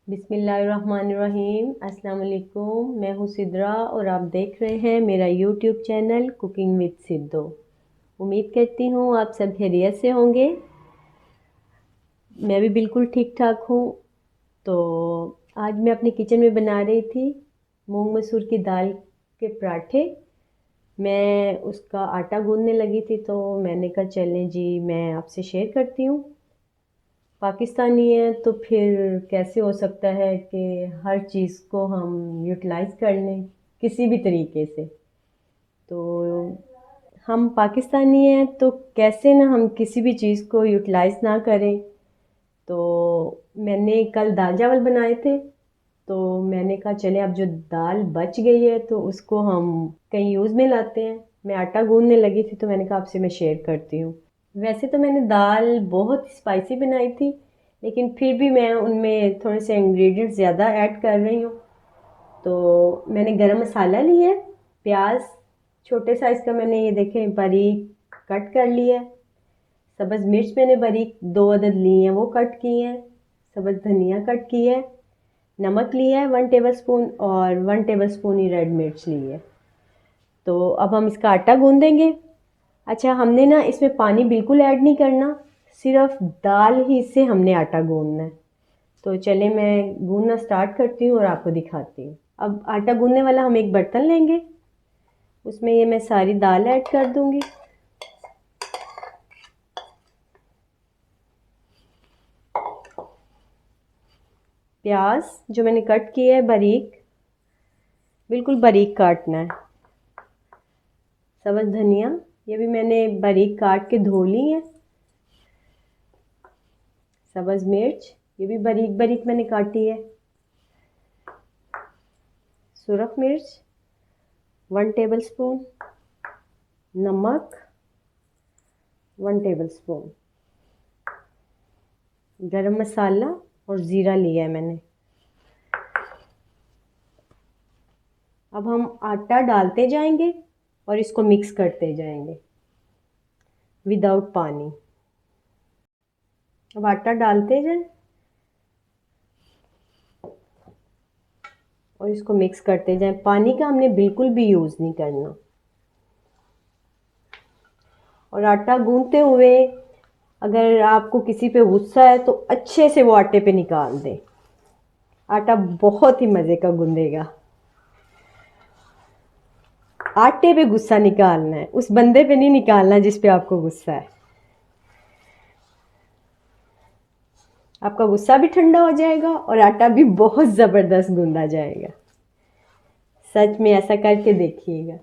बिस्मिल्लाहिर्रहमानिर्रहीम। अस्सलाम वालेकुम। मैं हूँ सिद्रा और आप देख रहे हैं मेरा यूट्यूब चैनल कुकिंग विद सिद्धो। उम्मीद करती हूँ आप सब खैरियत से होंगे। मैं भी बिल्कुल ठीक ठाक हूँ। तो आज मैं अपनी किचन में बना रही थी मूंग मसूर की दाल के पराठे। मैं उसका आटा गूंदने लगी थी तो मैंने कहा चलें जी मैं आपसे शेयर करती हूँ। पाकिस्तानी है तो फिर कैसे हो सकता है कि हर चीज़ को हम यूटिलाइज़ कर लें किसी भी तरीके से। तो हम पाकिस्तानी हैं तो कैसे ना हम किसी भी चीज़ को यूटिलाइज़ ना करें। तो मैंने कल दाल चावल बनाए थे तो मैंने कहा चले अब जो दाल बच गई है तो उसको हम कहीं यूज़ में लाते हैं। मैं आटा गूंदने लगी थी तो मैंने कहा आपसे मैं शेयर करती हूँ। वैसे तो मैंने दाल बहुत स्पाइसी बनाई थी लेकिन फिर भी मैं उनमें थोड़े से इंग्रेडिएंट्स ज़्यादा ऐड कर रही हूँ। तो मैंने गरम मसाला लिया है, प्याज छोटे साइज़ का मैंने ये देखें बारीक कट कर लिया है। सब्ज़ मिर्च मैंने बारीक 2 अदद ली हैं वो कट की हैं। सब्ज़ धनिया कट की है। नमक लिया है 1 टेबलस्पून और 1 टेबलस्पून ही रेड मिर्च ली है। तो अब हम इसका आटा गूंदेंगे। अच्छा हमने ना इसमें पानी बिल्कुल ऐड नहीं करना, सिर्फ दाल ही से हमने आटा गूंदना है। तो चले मैं गूंदना स्टार्ट करती हूँ और आपको दिखाती हूँ। अब आटा गूंदने वाला हम एक बर्तन लेंगे, उसमें ये मैं सारी दाल ऐड कर दूंगी। प्याज जो मैंने कट किया है बारीक, बिल्कुल बारीक काटना है। सब्ज़ धनिया ये भी मैंने बारीक काट के धो ली है। सब्ज़ मिर्च ये भी बारीक बारीक मैंने काटी है। सुरख मिर्च 1 टेबलस्पून, नमक 1 टेबलस्पून, गरम मसाला और ज़ीरा लिया है मैंने। अब हम आटा डालते जाएंगे और इसको मिक्स करते जाएंगे विदाउट पानी। अब आटा डालते जाएं और इसको मिक्स करते जाएं। पानी का हमने बिल्कुल भी यूज़ नहीं करना। और आटा गूंथते हुए अगर आपको किसी पे गुस्सा है तो अच्छे से वो आटे पे निकाल दें। आटा बहुत ही मज़े का गूंदेगा। आटे पे गुस्सा निकालना है, उस बंदे पे नहीं निकालना जिस पे आपको गुस्सा है। आपका गुस्सा भी ठंडा हो जाएगा और आटा भी बहुत ज़बरदस्त गूंदा जाएगा। सच में ऐसा करके देखिएगा।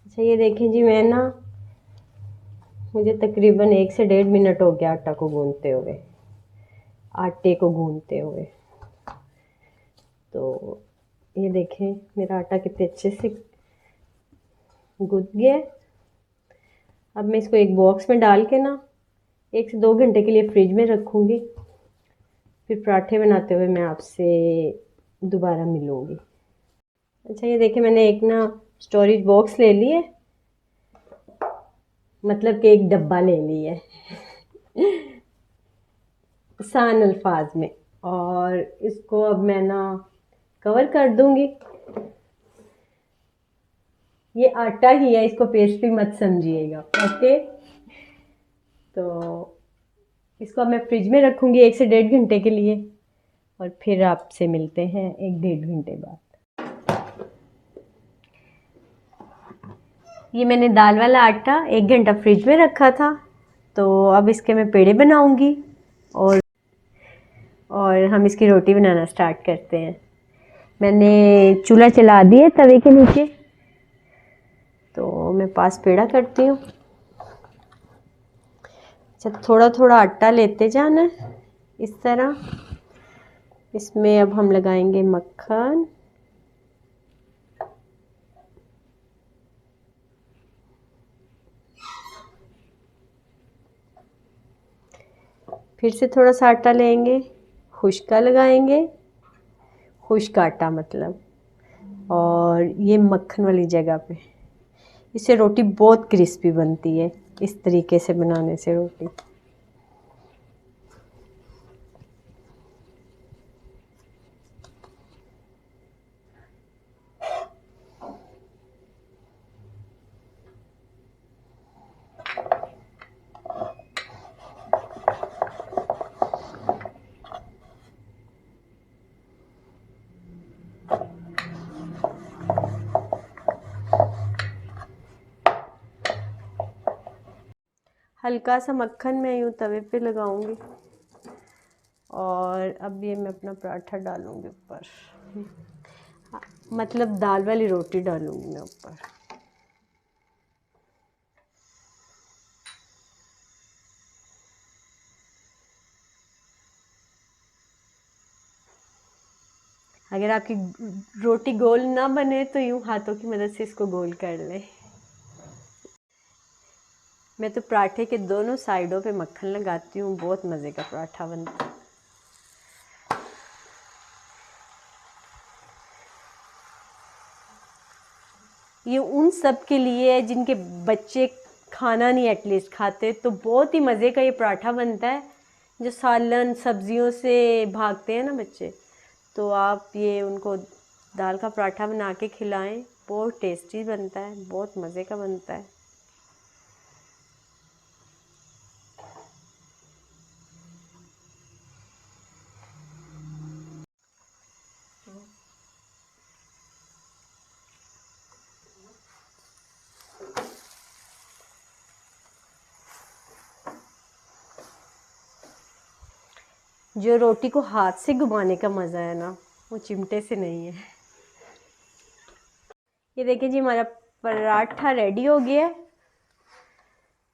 अच्छा ये देखें जी मैं ना मुझे तकरीबन 1 से 1.5 मिनट हो गया आटा को गूंदते हुए, आटे को गूंदते हुए। तो ये देखें मेरा आटा कितने अच्छे से गूंद गया है। अब मैं इसको एक बॉक्स में डाल के ना 1 से 2 घंटे के लिए फ्रिज में रखूँगी। फिर पराठे बनाते हुए मैं आपसे दोबारा मिलूँगी। अच्छा ये देखिए मैंने एक ना स्टोरेज बॉक्स ले ली है, मतलब कि एक डब्बा ले लिया है आसान अल्फाज में। और इसको अब मैं ना कवर कर दूंगी। ये आटा ही है, इसको पेस्ट्री मत समझिएगा, ओके। तो इसको अब मैं फ्रिज में रखूँगी 1 से 1.5 घंटे के लिए और फिर आपसे मिलते हैं 1-1.5 घंटे बाद। ये मैंने दाल वाला आटा 1 घंटा फ्रिज में रखा था। तो अब इसके मैं पेड़े बनाऊंगी और हम इसकी रोटी बनाना स्टार्ट करते हैं। मैंने चूल्हा चला दिया तवे के नीचे, तो मैं पास पेड़ा करती हूँ। अच्छा थोड़ा थोड़ा आटा लेते जाना है इस तरह। इसमें अब हम लगाएंगे मक्खन, फिर से थोड़ा सा आटा लेंगे, खुश्का लगाएंगे, खुश्क आटा मतलब, और ये मक्खन वाली जगह पे। इससे रोटी बहुत क्रिस्पी बनती है, इस तरीके से बनाने से रोटी। हल्का सा मक्खन मैं यूँ तवे पे लगाऊंगी और अब ये मैं अपना पराठा डालूंगी ऊपर, मतलब दाल वाली रोटी डालूंगी मैं ऊपर। अगर आपकी रोटी गोल ना बने तो यूँ हाथों की मदद से इसको गोल कर लें। मैं तो पराठे के दोनों साइडों पे मक्खन लगाती हूँ, बहुत मज़े का पराठा बनता है। ये उन सब के लिए है जिनके बच्चे खाना नहीं एटलीस्ट खाते, तो बहुत ही मज़े का ये पराठा बनता है। जो सालन सब्जियों से भागते हैं ना बच्चे, तो आप ये उनको दाल का पराठा बना के खिलाएं, बहुत टेस्टी बनता है, बहुत मज़े का बनता है। जो रोटी को हाथ से घुमाने का मज़ा है ना, वो चिमटे से नहीं है। ये देखिए जी, हमारा पराठा रेडी हो गया है।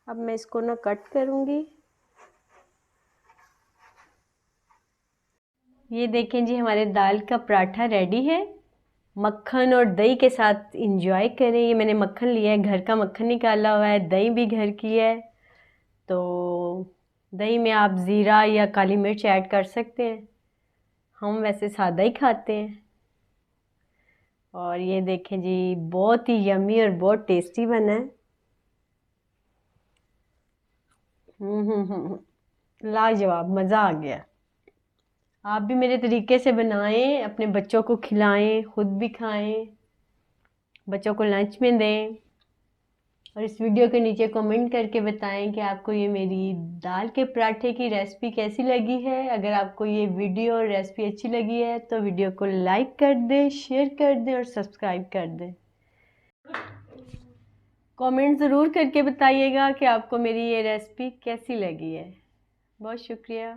अब मैं इसको ना कट करूँगी। ये देखें जी, हमारे दाल का पराठा रेडी है। मक्खन और दही के साथ इंजॉय करें। ये मैंने मक्खन लिया है, घर का मक्खन निकाला हुआ है, दही भी घर की है। तो दही में आप ज़ीरा या काली मिर्च ऐड कर सकते हैं, हम वैसे सादा ही खाते हैं। और ये देखें जी, बहुत ही यम्मी और बहुत टेस्टी बना है। लाजवाब, मज़ा आ गया। आप भी मेरे तरीके से बनाएं, अपने बच्चों को खिलाएं, खुद भी खाएं, बच्चों को लंच में दें। और इस वीडियो के नीचे कमेंट करके बताएं कि आपको ये मेरी दाल के पराठे की रेसिपी कैसी लगी है। अगर आपको ये वीडियो और रेसिपी अच्छी लगी है तो वीडियो को लाइक कर दें, शेयर कर दें और सब्सक्राइब कर दें। कमेंट ज़रूर करके बताइएगा कि आपको मेरी ये रेसिपी कैसी लगी है। बहुत शुक्रिया।